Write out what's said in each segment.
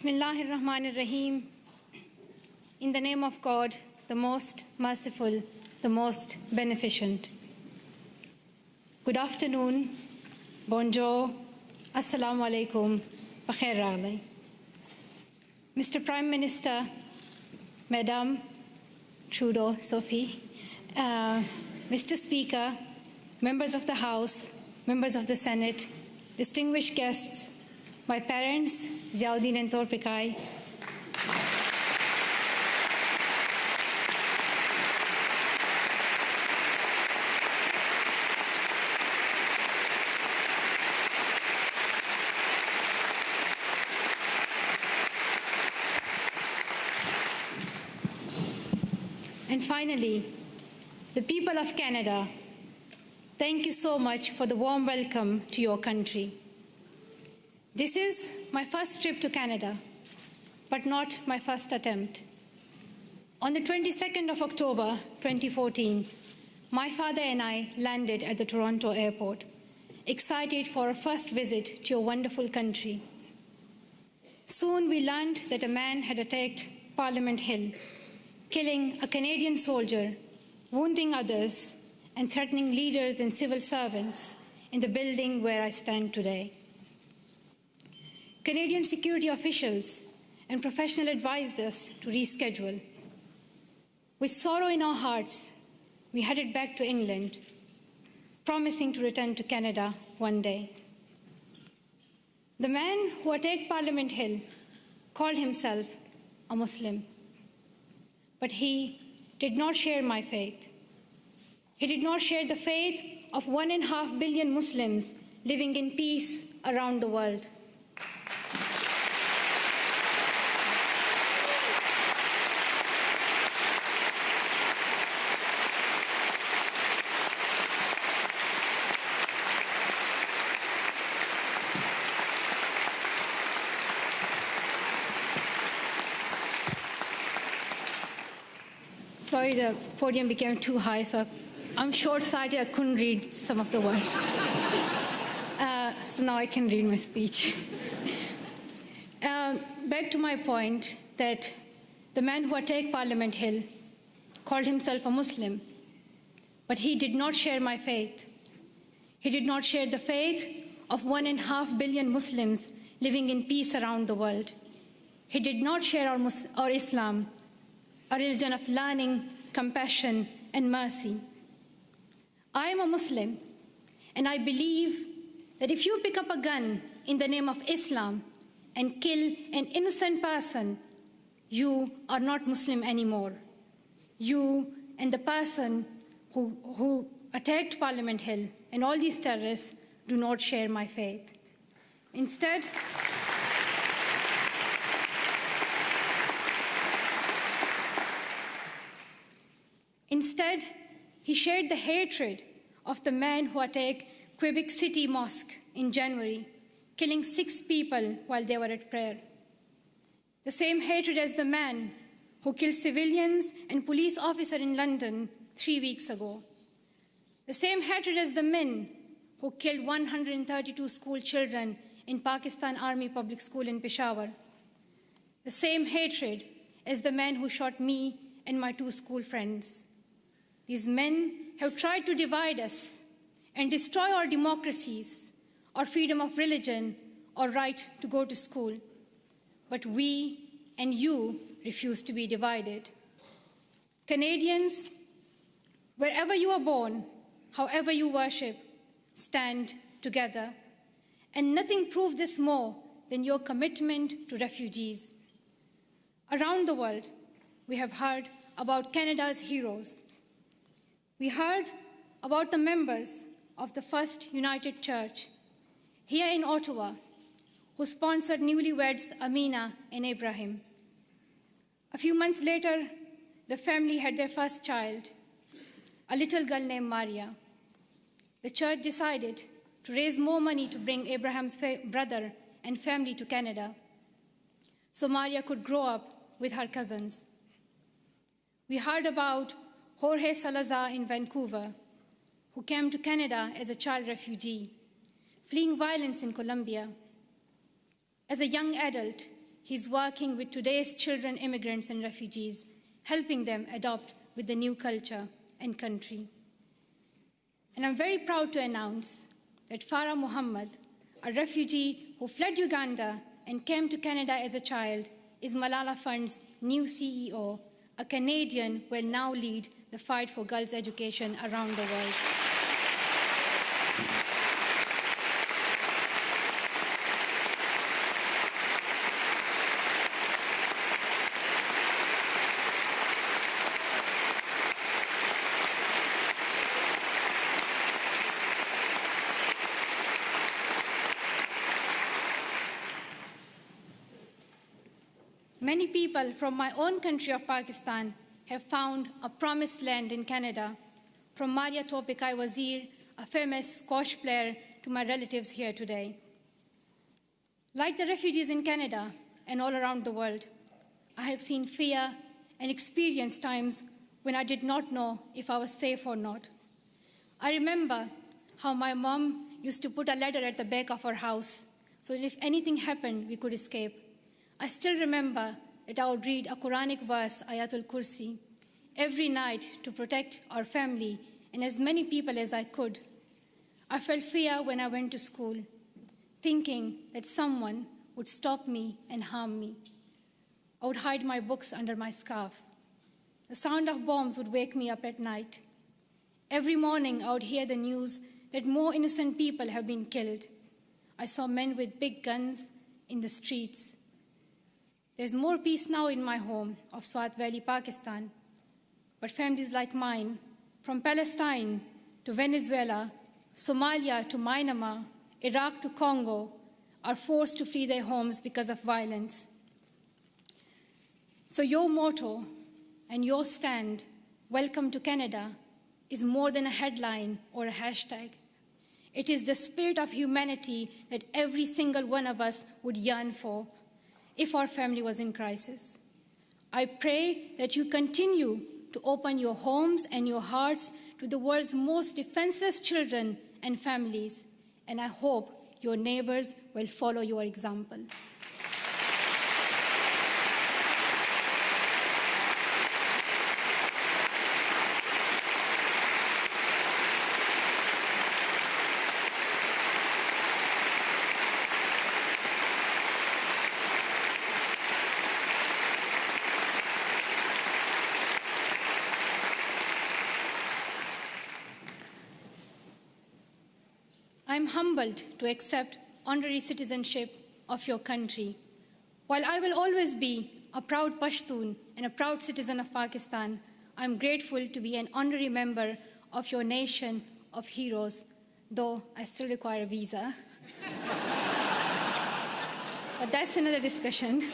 Bismillahir Rahmanir Rahim. In the name of God, the most merciful, the most beneficent. Good afternoon, bonjour, assalamu alaikum, bakhair raghlai. Mr. Prime Minister, Madam Trudeau, Sophie, Mr. Speaker, members of the House, members of the Senate, distinguished guests, my parents, Ziauddin and Torpikai, and finally, the people of Canada, thank you so much for the warm welcome to your country. This is my first trip to Canada, but not my first attempt. On the 22nd of October 2014, my father and I landed at the Toronto airport, excited for our first visit to your wonderful country. Soon we learned that a man had attacked Parliament Hill, killing a Canadian soldier, wounding others, and threatening leaders and civil servants in the building where I stand today. Canadian security officials and professionals advised us to reschedule. With sorrow in our hearts, we headed back to England, promising to return to Canada one day. The man who attacked Parliament Hill called himself a Muslim, but he did not share my faith. He did not share the faith of 1.5 billion Muslims living in peace around the world. Sorry, the podium became too high, so I'm short-sighted, I couldn't read some of the words. So now I can read my speech. Back to my point that the man who attacked Parliament Hill called himself a Muslim, but he did not share my faith. He did not share the faith of 1.5 billion Muslims living in peace around the world. He did not share our Islam, a religion of learning, compassion, and mercy. I am a Muslim, and I believe that if you pick up a gun in the name of Islam and kill an innocent person, you are not Muslim anymore. You and the person who attacked Parliament Hill and all these terrorists do not share my faith. Instead, he shared the hatred of the man who attacked Quebec City Mosque in January, killing 6 people while they were at prayer. The same hatred as the man who killed civilians and police officers in London 3 weeks ago. The same hatred as the men who killed 132 school children in Pakistan Army Public School in Peshawar. The same hatred as the man who shot me and my 2 school friends. These men have tried to divide us and destroy our democracies, our freedom of religion, our right to go to school. But we and you refuse to be divided. Canadians, wherever you are born, however you worship, stand together. And nothing proves this more than your commitment to refugees. Around the world, we have heard about Canada's heroes. We heard about the members of the First United Church here in Ottawa who sponsored newlyweds Amina and Ibrahim. A few months later, the family had their first child, a little girl named Maria. The church decided to raise more money to bring Abraham's brother and family to Canada so Maria could grow up with her cousins. We heard about Jorge Salazar in Vancouver, who came to Canada as a child refugee, fleeing violence in Colombia. As a young adult, he's working with today's children, immigrants, and refugees, helping them adopt with the new culture and country. And I'm very proud to announce that Farah Muhammad, a refugee who fled Uganda and came to Canada as a child, is Malala Fund's new CEO, a Canadian who will now lead the fight for girls' education around the world. Many people from my own country of Pakistan have found a promised land in Canada, from Maria Topikai Wazir, a famous squash player, to my relatives here today. Like the refugees in Canada and all around the world, I have seen fear and experienced times when I did not know if I was safe or not. I remember how my mom used to put a ladder at the back of our house so that if anything happened, we could escape. I still remember that I would read a Quranic verse, Ayatul Kursi, every night to protect our family and as many people as I could. I felt fear when I went to school, thinking that someone would stop me and harm me. I would hide my books under my scarf. The sound of bombs would wake me up at night. Every morning I would hear the news that more innocent people have been killed. I saw men with big guns in the streets. There's more peace now in my home of Swat Valley, Pakistan. But families like mine, from Palestine to Venezuela, Somalia to Myanmar, Iraq to Congo, are forced to flee their homes because of violence. So your motto and your stand, "Welcome to Canada," is more than a headline or a hashtag. It is the spirit of humanity that every single one of us would yearn for if our family was in crisis. I pray that you continue to open your homes and your hearts to the world's most defenseless children and families, and I hope your neighbors will follow your example. I'm humbled to accept honorary citizenship of your country. While I will always be a proud Pashtun and a proud citizen of Pakistan, I'm grateful to be an honorary member of your nation of heroes, though I still require a visa. But that's another discussion.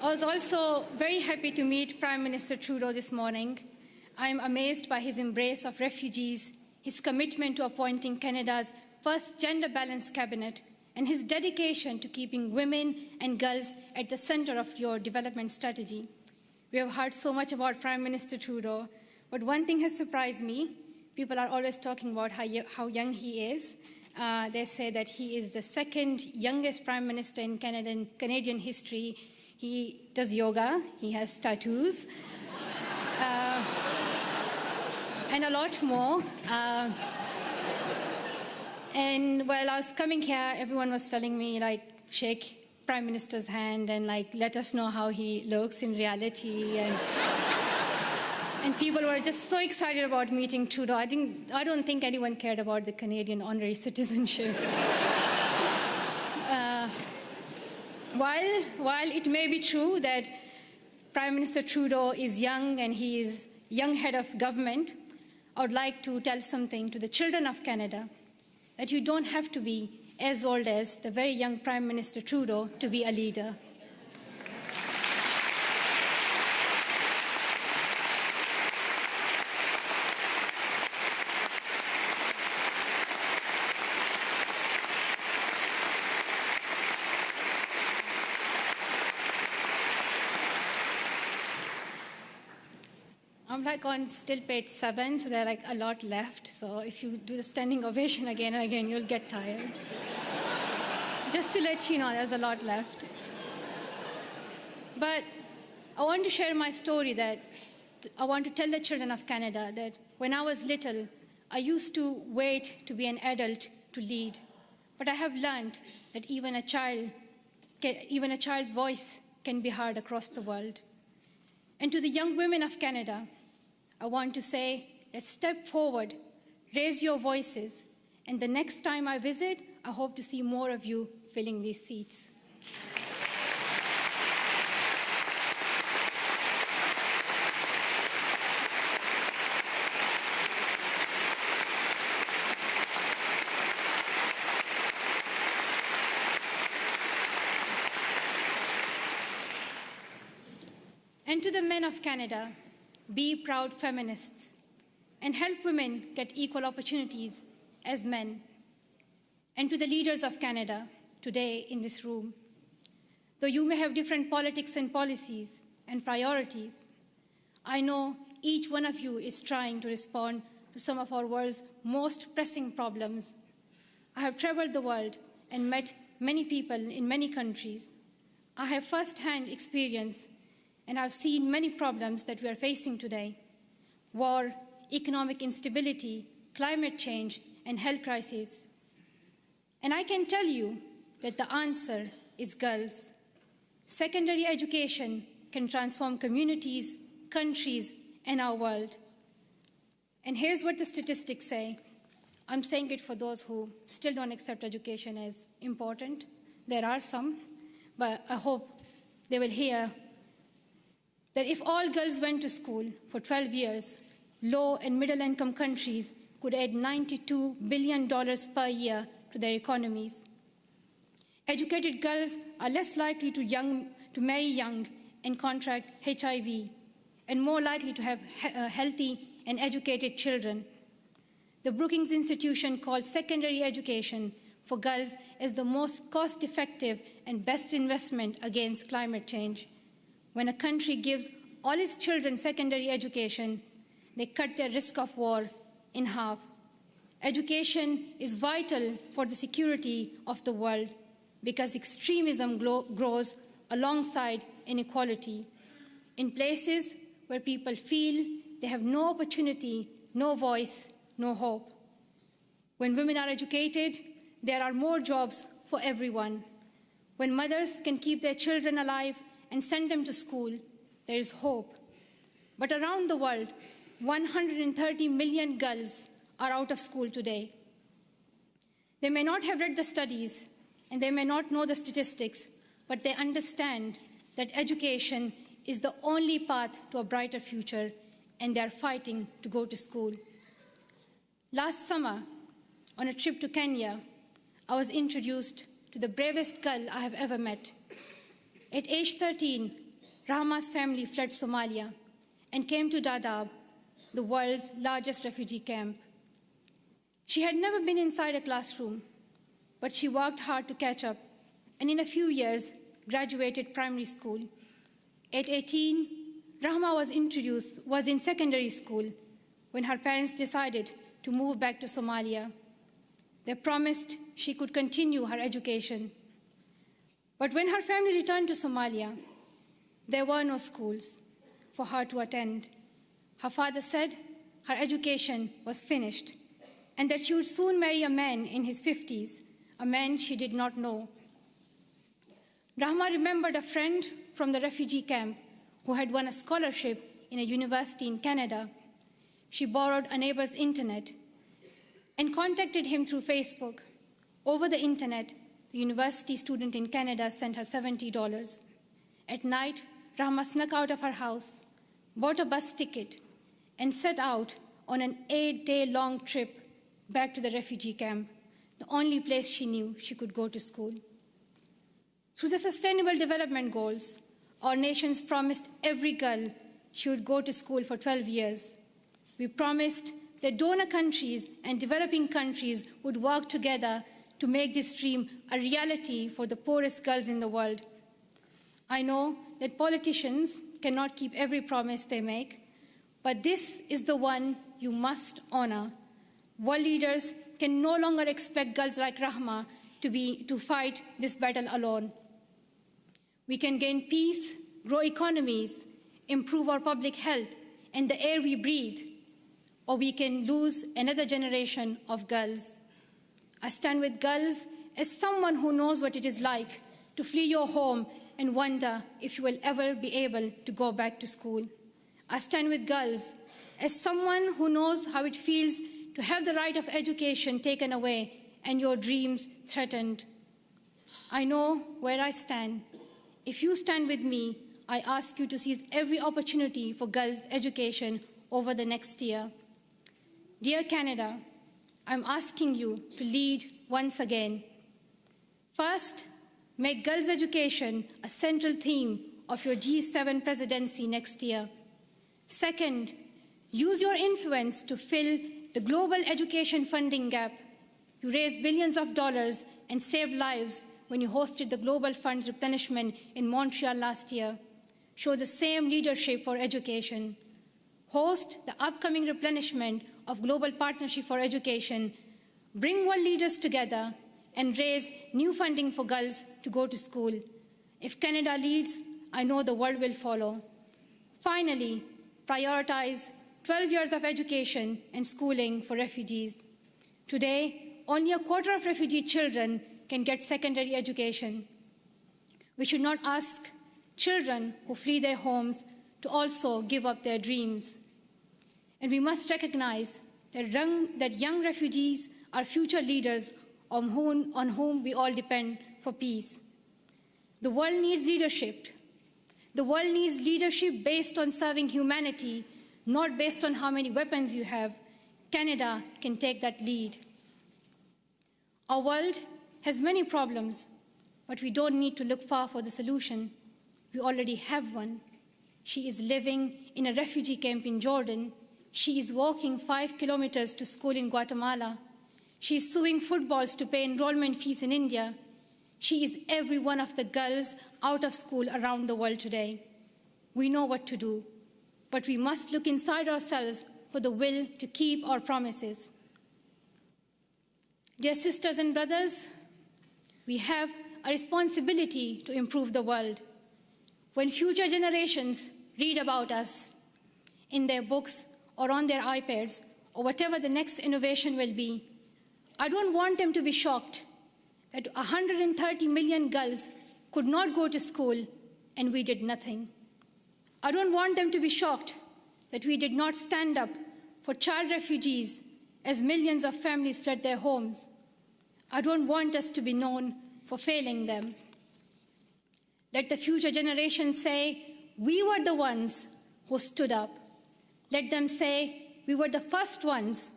I was also very happy to meet Prime Minister Trudeau this morning. I am amazed by his embrace of refugees, his commitment to appointing Canada's first gender-balanced cabinet, and his dedication to keeping women and girls at the center of your development strategy. We have heard so much about Prime Minister Trudeau, but one thing has surprised me. People are always talking about how young he is. They say that he is the second youngest Prime Minister in Canadian history. He does yoga, he has tattoos, and a lot more. And while I was coming here, everyone was telling me, like, shake Prime Minister's hand and, like, let us know how he looks in reality. And people were just so excited about meeting Trudeau. I don't think anyone cared about the Canadian honorary citizenship. While it may be true that Prime Minister Trudeau is young and he is young head of government, I would like to tell something to the children of Canada, that you don't have to be as old as the very young Prime Minister Trudeau to be a leader. I'm like on still page 7, so there are like a lot left. So if you do the standing ovation again and again, you'll get tired. Just to let you know, there's a lot left. But I want to share my story that I want to tell the children of Canada that when I was little, I used to wait to be an adult to lead. But I have learned that even a child's voice can be heard across the world. And to the young women of Canada, I want to say, let's step forward, raise your voices, and the next time I visit, I hope to see more of you filling these seats. And to the men of Canada, be proud feminists and help women get equal opportunities as men. And to the leaders of Canada today in this room, though you may have different politics and policies and priorities, I know each one of you is trying to respond to some of our world's most pressing problems. I have traveled the world and met many people in many countries. I have first-hand experience and I've seen many problems that we are facing today: war, economic instability, climate change, and health crisis. And I can tell you that the answer is girls. Secondary education can transform communities, countries, and our world. And here's what the statistics say. I'm saying it for those who still don't accept education as important. There are some, but I hope they will hear that if all girls went to school for 12 years, low and middle income countries could add $92 billion per year to their economies. Educated girls are less likely to marry young and contract HIV, and more likely to have healthy and educated children. The Brookings Institution called secondary education for girls as the most cost-effective and best investment against climate change. When a country gives all its children secondary education, they cut their risk of war in half. Education is vital for the security of the world because extremism grows alongside inequality. In places where people feel they have no opportunity, no voice, no hope. When women are educated, there are more jobs for everyone. When mothers can keep their children alive and send them to school, there is hope. But around the world, 130 million girls are out of school today. They may not have read the studies, and they may not know the statistics, but they understand that education is the only path to a brighter future, and they are fighting to go to school. Last summer, on a trip to Kenya, I was introduced to the bravest girl I have ever met. At age 13, Rahma's family fled Somalia and came to Dadaab, the world's largest refugee camp. She had never been inside a classroom, but she worked hard to catch up, and in a few years, graduated primary school. At 18, Rahma was in secondary school when her parents decided to move back to Somalia. They promised she could continue her education. But when her family returned to Somalia, there were no schools for her to attend. Her father said her education was finished and that she would soon marry a man in his 50s, a man she did not know. Rahma remembered a friend from the refugee camp who had won a scholarship in a university in Canada. She borrowed a neighbor's internet and contacted him through Facebook. Over the internet, the university student in Canada sent her $70. At night, Rahma snuck out of her house, bought a bus ticket, and set out on an 8-day-long trip back to the refugee camp, the only place she knew she could go to school. Through the Sustainable Development Goals, our nations promised every girl she would go to school for 12 years. We promised that donor countries and developing countries would work together to make this dream a reality for the poorest girls in the world. I know that politicians cannot keep every promise they make, but this is the one you must honor. World leaders can no longer expect girls like Rahma to fight this battle alone. We can gain peace, grow economies, improve our public health and the air we breathe, or we can lose another generation of girls. I stand with girls as someone who knows what it is like to flee your home and wonder if you will ever be able to go back to school. I stand with girls as someone who knows how it feels to have the right of education taken away and your dreams threatened. I know where I stand. If you stand with me, I ask you to seize every opportunity for girls' education over the next year. Dear Canada, I'm asking you to lead once again. First, make girls' education a central theme of your G7 presidency next year. Second, use your influence to fill the global education funding gap. You raised billions of dollars and saved lives when you hosted the Global Fund's replenishment in Montreal last year. Show the same leadership for education. Host the upcoming replenishment of Global Partnership for Education. Bring world leaders together and raise new funding for girls to go to school. If Canada leads, I know the world will follow. Finally, prioritize 12 years of education and schooling for refugees. Today, only a quarter of refugee children can get secondary education. We should not ask children who flee their homes to also give up their dreams. And we must recognize that young refugees are future leaders on whom we all depend for peace. The world needs leadership. The world needs leadership based on serving humanity, not based on how many weapons you have. Canada can take that lead. Our world has many problems, but we don't need to look far for the solution. We already have one. She is living in a refugee camp in Jordan. She is walking 5 kilometers to school in Guatemala. She is sewing footballs to pay enrollment fees in India. She is every one of the girls out of school around the world today. We know what to do, but we must look inside ourselves for the will to keep our promises. Dear sisters and brothers, we have a responsibility to improve the world. When future generations read about us in their books or on their iPads or whatever the next innovation will be, I don't want them to be shocked that 130 million girls could not go to school and we did nothing. I don't want them to be shocked that we did not stand up for child refugees as millions of families fled their homes. I don't want us to be known for failing them. Let the future generations say, we were the ones who stood up. Let them say, we were the first ones.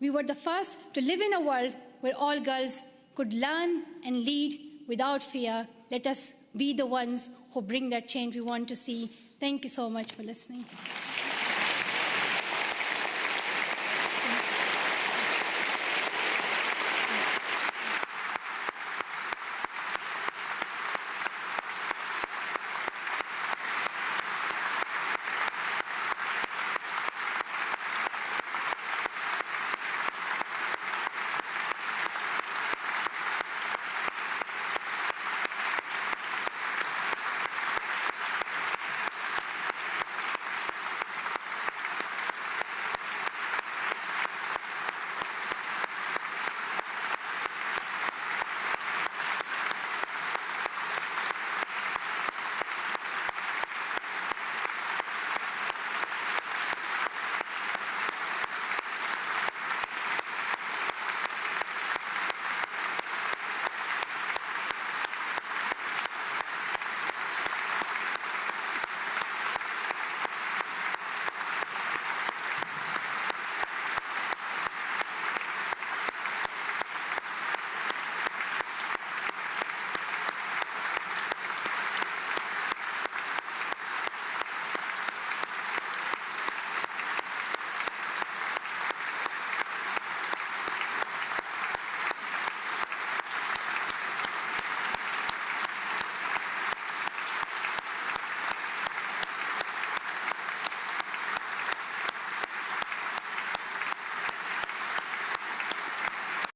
We were the first to live in a world where all girls could learn and lead without fear. Let us be the ones who bring that change we want to see. Thank you so much for listening.